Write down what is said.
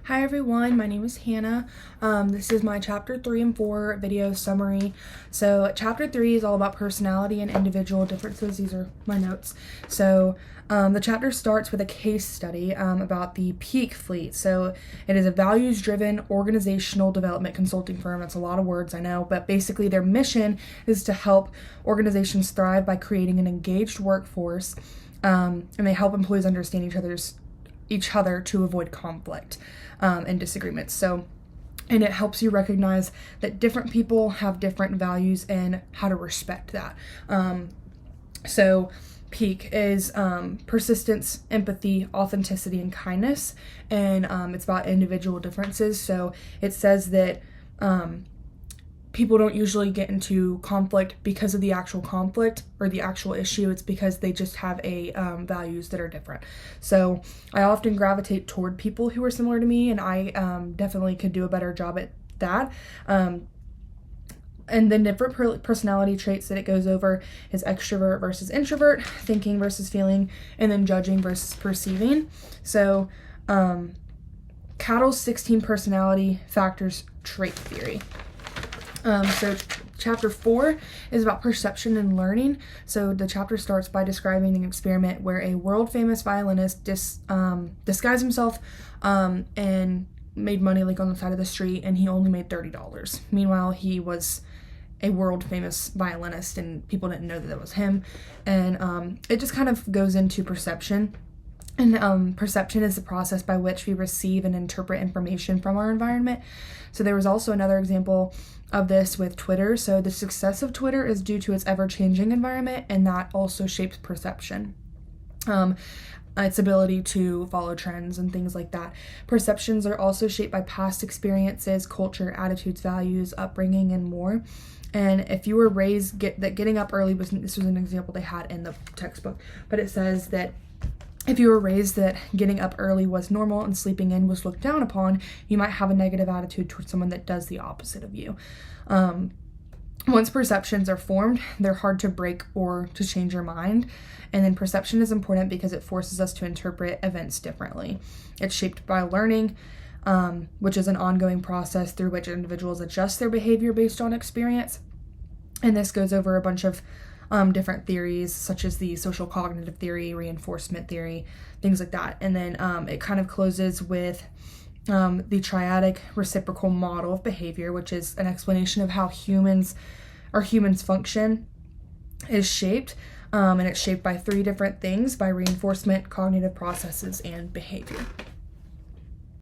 Hi everyone, my name is Hannah. This is my chapter 3 and 4 video summary. So chapter 3 is all about personality and individual differences. These are my notes. So the chapter starts with a case study about the Peak Fleet. So it is a values-driven organizational development consulting firm. That's a lot of words, I know, but basically their mission is to help organizations thrive by creating an engaged workforce, and they help employees understand each other to avoid conflict and disagreements. And it helps you recognize that different people have different values and how to respect that. So PEAK is persistence, empathy, authenticity, and kindness, and it's about individual differences. So it says that people don't usually get into conflict because of the actual conflict or the actual issue. It's because they just have values that are different. So I often gravitate toward people who are similar to me, and I definitely could do a better job at that. And then different personality traits that it goes over is extrovert versus introvert, thinking versus feeling, and then judging versus perceiving. So Cattle's 16 personality factors trait theory. So chapter 4 is about perception and learning. So the chapter starts by describing an experiment where a world-famous violinist disguised himself and made money like on the side of the street, and he only made $30. Meanwhile, he was a world-famous violinist and people didn't know that it was him. And it just kind of goes into perception. And perception is the process by which we receive and interpret information from our environment. So there was also another example of this with Twitter. So the success of Twitter is due to its ever-changing environment, and that also shapes perception. Its ability to follow trends and things like that. Perceptions are also shaped by past experiences, culture, attitudes, values, upbringing, and more. And if you were raised that getting up early this was an example they had in the textbook, but it says that if you were raised that getting up early was normal and sleeping in was looked down upon, you might have a negative attitude towards someone that does the opposite of you. Once perceptions are formed, they're hard to break or to change your mind. And then perception is important because it forces us to interpret events differently. It's shaped by learning, which is an ongoing process through which individuals adjust their behavior based on experience. And this goes over a bunch of different theories, such as the social cognitive theory, reinforcement theory, things like that. And then it kind of closes with the triadic reciprocal model of behavior, which is an explanation of how humans function is shaped. And it's shaped by 3 different things: by reinforcement, cognitive processes, and behavior.